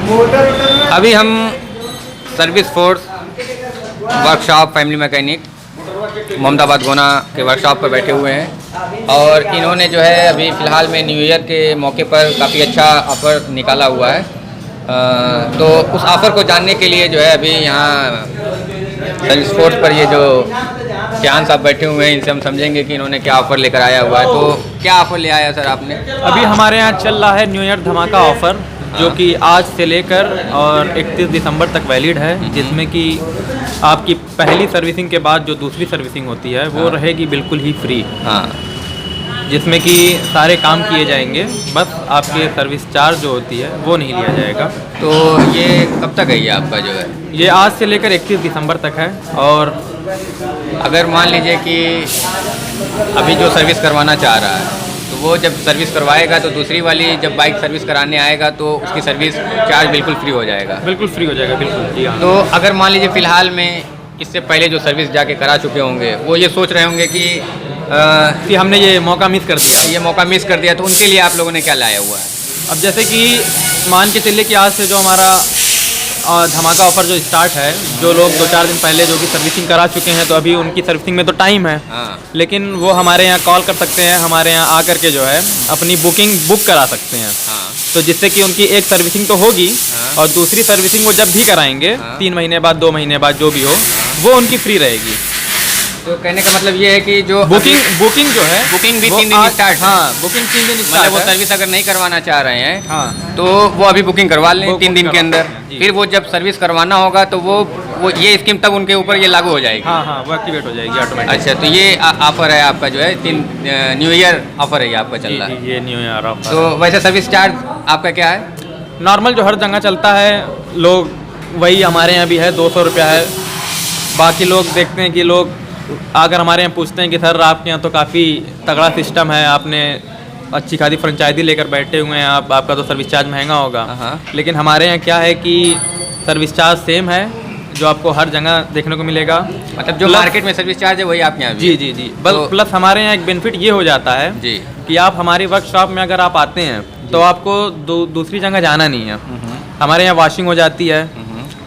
अभी हम service force workshop family mechanic Mohammadabad gonna के वर्कशॉप पर बैठे हुए हैं और इन्होंने जो है अभी फ़िलहाल में न्यू ईयर के मौके पर काफ़ी अच्छा ऑफ़र निकाला हुआ है। तो उस ऑफ़र को जानने के लिए जो है अभी यहाँ सर्विस फोर्स पर ये जो श्यान साहब बैठे हुए हैं, इनसे हम समझेंगे कि इन्होंने क्या ऑफ़र लेकर आया हुआ है। तो क्या ऑफ़र ले आया सर आपने? अभी हमारे यहाँ चल रहा है न्यू ईयर धमाका ऑफ़र, जो कि आज से लेकर और 31 दिसंबर तक वैलिड है, जिसमें कि आपकी पहली सर्विसिंग के बाद जो दूसरी सर्विसिंग होती है वो रहेगी बिल्कुल ही फ्री। हाँ, जिसमें कि सारे काम किए जाएंगे, बस आपके सर्विस चार्ज जो होती है वो नहीं लिया जाएगा। तो ये कब तक है ये आपका जो है? ये आज से लेकर 31 दिसंबर तक है। और अगर मान लीजिए कि अभी जो सर्विस करवाना चाह रहा है तो वो जब सर्विस करवाएगा तो दूसरी वाली जब बाइक सर्विस कराने आएगा तो उसकी सर्विस चार्ज बिल्कुल फ्री हो जाएगा? बिल्कुल फ्री हो जाएगा, बिल्कुल जी हाँ। तो अगर मान लीजिए फ़िलहाल में इससे पहले जो सर्विस जाके करा चुके होंगे वो ये सोच रहे होंगे कि हमने ये मौका मिस कर दिया, ये मौका मिस कर दिया, तो उनके लिए आप लोगों ने क्या लाया हुआ है? अब जैसे कि मान के चलिए कि आज से जो हमारा धमाका ऑफ़र जो स्टार्ट है, जो लोग 2-4 दिन पहले जो कि सर्विसिंग करा चुके हैं तो अभी उनकी सर्विसिंग में तो टाइम है। हाँ। लेकिन वो हमारे यहाँ कॉल कर सकते हैं, हमारे यहाँ आकर के जो है अपनी बुक करा सकते हैं। हाँ। तो जिससे कि उनकी एक सर्विसिंग तो होगी। हाँ। और दूसरी सर्विसिंग वो जब भी कराएंगे, हाँ। 3 महीने बाद, 2 महीने बाद, जो भी हो, वो उनकी फ्री रहेगी। तो कहने का मतलब ये है कि जो बुकिंग जो है बुकिंग भी 3 दिन स्टार्ट है। हाँ, बुकिंग 3 दिन मतलब वो सर्विस अगर नहीं करवाना चाह रहे हैं हाँ, तो वो अभी बुकिंग करवा लें 3 दिन के अंदर। जी। फिर वो जब सर्विस करवाना होगा तो वो ये स्कीम तब उनके ऊपर ये लागू हो जाएगी। हाँ हाँ, वो एक्टिवेट हो जाएगी ऑटोमेटिक। अच्छा, तो ये ऑफर है आपका जो है न्यू ईयर ऑफर है ये आपका चल रहा है। ये न्यू ईयर ऑफर। तो वैसे सर्विस चार्ज आपका क्या है? नॉर्मल जो हर जगह चलता है, लोग वही हमारे यहाँ भी है, 200 रुपया है। बाकी लोग देखते हैं कि लोग अगर हमारे यहाँ पूछते हैं कि सर आपके यहाँ तो काफ़ी तगड़ा सिस्टम है, आपने अच्छी खासी फ्रेंचाइजी लेकर बैठे हुए हैं, आपका तो सर्विस चार्ज महंगा होगा। हाँ। लेकिन हमारे यहाँ क्या है कि सर्विस चार्ज सेम है जो आपको हर जगह देखने को मिलेगा। मतलब जो मार्केट में सर्विस चार्ज है वही आप यहाँ भी? जी जी जी। बस प्लस हमारे यहाँ एक बेनिफिट ये हो जाता है जी कि आप हमारी वर्कशॉप में अगर आप आते हैं तो आपको दूसरी जगह जाना नहीं है। हमारे यहाँ वॉशिंग हो जाती है,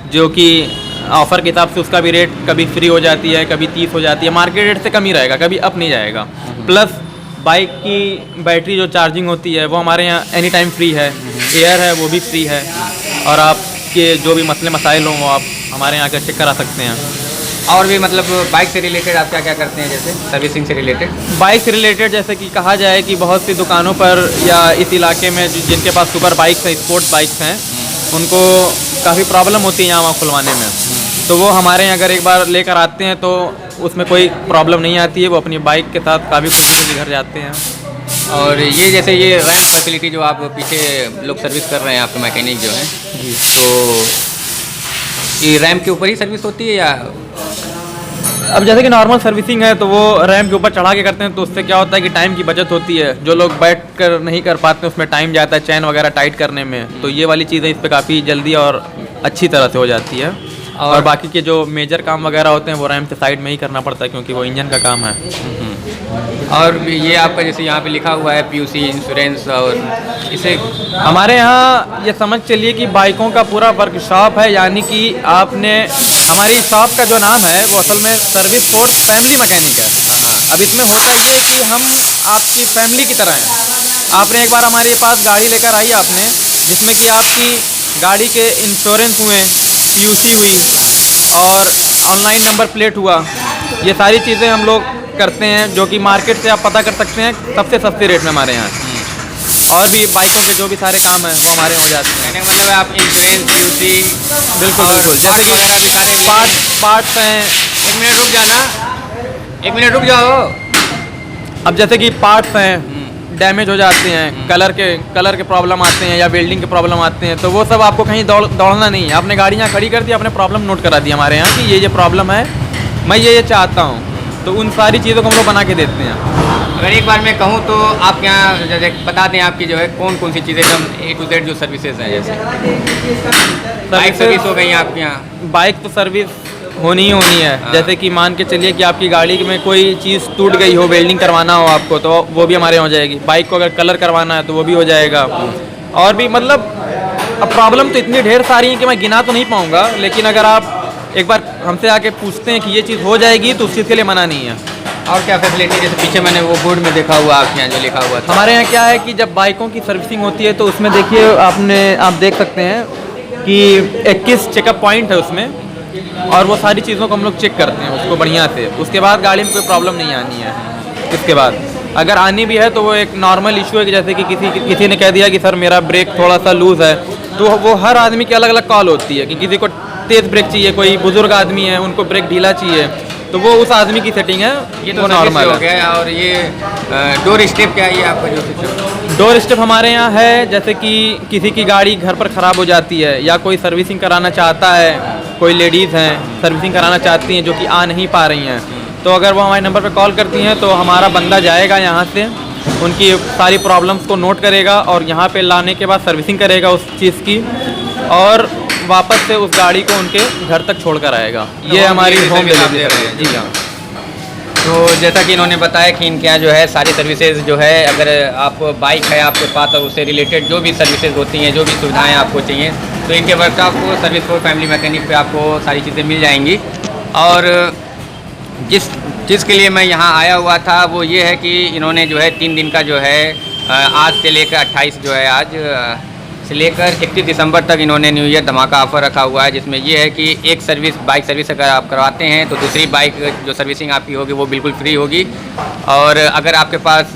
जो कि ऑफ़र के हिसाब से उसका भी रेट कभी फ्री हो जाती है, कभी 30 हो जाती है, मार्केट रेट से कम ही रहेगा, कभी अप नहीं जाएगा। प्लस बाइक की बैटरी जो चार्जिंग होती है वो हमारे यहाँ एनी टाइम फ्री है, एयर है वो भी फ्री है, और आपके जो भी मसले मसाइल हों वो आप हमारे यहाँ आकर चेक करा सकते हैं। और भी मतलब बाइक से रिलेटेड आप क्या क्या करते हैं, जैसे सर्विसिंग से रिलेटेड? बाइक से रिलेटेड जैसे कि कहा जाए कि बहुत सी दुकानों पर या इस इलाके में जिनके पास सुपर बाइक्स हैं, स्पोर्ट्स बाइक्स हैं, उनको काफ़ी प्रॉब्लम होती है यहाँ वहाँ खुलवाने में। तो वो हमारे यहाँ अगर एक बार लेकर आते हैं तो उसमें कोई प्रॉब्लम नहीं आती है, वो अपनी बाइक के साथ काफ़ी खुशी घर जाते हैं। और ये जैसे ये रैम्प फैसिलिटी जो आप पीछे लोग सर्विस कर रहे हैं आपके मैकेनिक जो हैं जी, तो ये रैम्प के ऊपर ही सर्विस होती है या? अब जैसे कि नॉर्मल सर्विसिंग है तो वो रैम्प के ऊपर चढ़ा के करते हैं, तो उससे क्या होता है कि टाइम की बचत होती है। जो लोग बैठ कर नहीं कर पाते उसमें टाइम जाता है चैन वगैरह टाइट करने में, तो ये वाली चीज़ें इस पर काफ़ी जल्दी और अच्छी तरह से हो जाती है। और बाकी के जो मेजर काम वगैरह होते हैं वो रैम्प से साइड में ही करना पड़ता है, क्योंकि वो इंजन का काम है। और ये आपका जैसे यहाँ पे लिखा हुआ है पीयूसी इंश्योरेंस, और इसे हमारे यहाँ ये समझ चलिए कि बाइकों का पूरा वर्कशॉप है, यानी कि आपने हमारी शॉप का जो नाम है वो असल में सर्विस फोर्स फैमिली मैकेनिक है। अब इसमें होता ये कि हम आपकी फैमिली की तरह हैं। आपने एक बार हमारे पास गाड़ी लेकर आई आपने, जिसमें कि आपकी गाड़ी के इंश्योरेंस हुए, पीयूसी हुई और ऑनलाइन नंबर प्लेट हुआ, ये सारी चीज़ें हम लोग करते हैं, जो कि मार्केट से आप पता कर सकते हैं सबसे सस्ते रेट में हमारे यहाँ। और भी बाइकों के जो भी सारे काम हैं वो हमारे हो जाते हैं। मतलब आप इंश्योरेंस, पीयूसी, बिल्कुल बिल्कुल, जैसे कि वगैरह भी सारे पार्ट्स हैं। 1 मिनट रुक जाना, 1 मिनट रुक जाओ। अब जैसे कि पार्ट्स हैं डैमेज हो जाते हैं, कलर के प्रॉब्लम आते हैं या वेल्डिंग के प्रॉब्लम आते हैं, तो वो सब आपको कहीं दौड़ना नहीं है। आपने गाड़ी यहाँ खड़ी कर दी, आपने प्रॉब्लम नोट करा दी हमारे यहाँ कि ये प्रॉब्लम है, मैं ये चाहता हूँ, तो उन सारी चीज़ों को हम लोग बना के देते हैं। अगर एक बार मैं कहूँ तो आप यहाँ जैसे बता दें आपकी जो है कौन कौन सी चीज़ें एकदम A to Z जो सर्विसेज हैं, जैसे बाइक सर्विस हो गई आपके यहाँ? बाइक तो सर्विस होनी ही होनी है। हाँ। जैसे कि मान के चलिए कि आपकी गाड़ी में कोई चीज़ टूट गई हो, वेल्डिंग करवाना हो आपको, तो वो भी हमारे यहाँ हो जाएगी। बाइक को अगर कलर करवाना है तो वो भी हो जाएगा। और भी मतलब अब प्रॉब्लम तो इतनी ढेर सारी है कि मैं गिना तो नहीं पाऊँगा, लेकिन अगर आप एक बार हमसे आके पूछते हैं कि ये चीज़ हो जाएगी तो उस चीज़ के लिए मना नहीं है। और क्या फैसिलिटी, जैसे पीछे मैंने वो बोर्ड में देखा हुआ आपके यहाँ जो लिखा हुआ था। हमारे यहाँ क्या है कि जब बाइकों की सर्विसिंग होती है तो उसमें देखिए आप देख सकते हैं कि 21 चेकअप पॉइंट है उसमें, और वो सारी चीज़ों को हम लोग चेक करते हैं उसको बढ़िया से। उसके बाद गाड़ी में कोई प्रॉब्लम नहीं आनी है। इसके बाद अगर आनी भी है तो वो एक नॉर्मल इशू है कि जैसे कि किसी ने कह दिया कि सर मेरा ब्रेक थोड़ा सा लूज़ है, तो वो हर आदमी की अलग अलग कॉल होती है कि किसी को तेज़ ब्रेक चाहिए, कोई बुजुर्ग आदमी है उनको ब्रेक ढीला चाहिए, तो वो उस आदमी की सेटिंग है। ये तो नॉर्मल हो गया। और ये डोर स्टेप क्या है ये आपका जो सिस्टम? डोर स्टेप हमारे यहाँ है, जैसे कि किसी की गाड़ी घर पर ख़राब हो जाती है या कोई सर्विसिंग कराना चाहता है, कोई लेडीज़ हैं सर्विसिंग कराना चाहती हैं जो कि आ नहीं पा रही हैं, तो अगर वो हमारे नंबर पर कॉल करती हैं तो हमारा बंदा जाएगा यहाँ से, उनकी सारी प्रॉब्लम्स को नोट करेगा और यहाँ पे लाने के बाद सर्विसिंग करेगा उस चीज़ की, और वापस से उस गाड़ी को उनके घर तक छोड़ कर आएगा। ये हमारी होम डिलीवरी है। जी हाँ। तो जैसा कि इन्होंने बताया कि इनके यहाँ जो है सारी सर्विसेज जो है, अगर आप बाइक है आपके पास और उससे रिलेटेड जो भी सर्विसेज होती हैं, जो भी सुविधाएं आपको चाहिए, तो इनके वर्कशॉप को सर्विस फॉर फैमिली मैकेनिक पे आपको सारी चीज़ें मिल जाएंगी। और जिस चीज़ के लिए मैं यहाँ आया हुआ था वो ये है कि इन्होंने जो है 3 दिन का जो है आज से लेकर 28 जो है आज से लेकर 31 दिसंबर तक इन्होंने न्यू ईयर धमाका ऑफर रखा हुआ है, जिसमें ये है कि एक बाइक सर्विस अगर आप करवाते हैं तो दूसरी बाइक जो सर्विसिंग आपकी होगी वो बिल्कुल फ्री होगी। और अगर आपके पास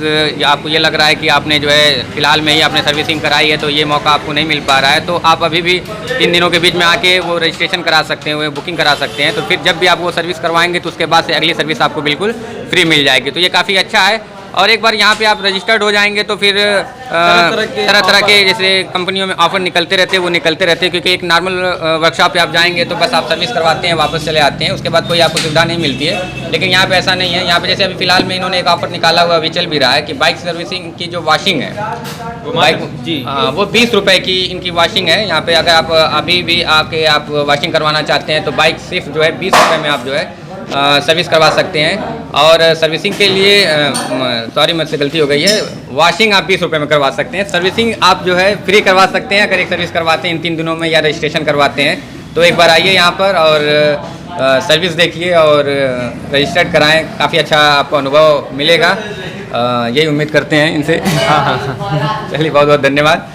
आपको ये लग रहा है कि आपने जो है फ़िलहाल में ही आपने सर्विसिंग कराई है तो ये मौका आपको नहीं मिल पा रहा है, तो आप अभी भी 3 दिनों के बीच में आके वो रजिस्ट्रेशन करा सकते हैं, बुकिंग करा सकते हैं। तो फिर जब भी आप वो सर्विस करवाएंगे तो उसके बाद से अगली सर्विस आपको बिल्कुल फ्री मिल जाएगी। तो ये काफ़ी अच्छा है। और एक बार यहाँ पे आप रजिस्टर्ड हो जाएंगे तो फिर तरह तरह के जैसे कंपनियों में ऑफर निकलते रहते हैं, वो निकलते रहते हैं, क्योंकि एक नॉर्मल वर्कशॉप पे आप जाएंगे तो बस आप सर्विस करवाते हैं, वापस चले आते हैं, उसके बाद कोई आपको सुविधा नहीं मिलती है। लेकिन यहाँ पे ऐसा नहीं है। यहाँ पे जैसे अभी फिलहाल में इन्होंने एक ऑफर निकाला हुआ, अभी चल भी रहा है कि बाइक सर्विसिंग की जो वॉशिंग है बाइक जी वो 20 रुपये की इनकी वॉशिंग है। यहाँ पे अगर आप अभी भी आके आप वॉशिंग करवाना चाहते हैं तो बाइक सिर्फ जो है 20 रुपये में आप जो है सर्विस करवा सकते हैं। और सर्विसिंग के लिए सॉरी मुझसे गलती हो गई है, वॉशिंग आप 20 रुपये में करवा सकते हैं, सर्विसिंग आप जो है फ्री करवा सकते हैं अगर एक सर्विस करवाते हैं इन 3 दिनों में या रजिस्ट्रेशन करवाते हैं। तो एक बार आइए यहाँ पर और सर्विस देखिए और रजिस्टर्ड कराएं, काफ़ी अच्छा आपको अनुभव मिलेगा, यही उम्मीद करते हैं इनसे। चलिए बहुत बहुत धन्यवाद।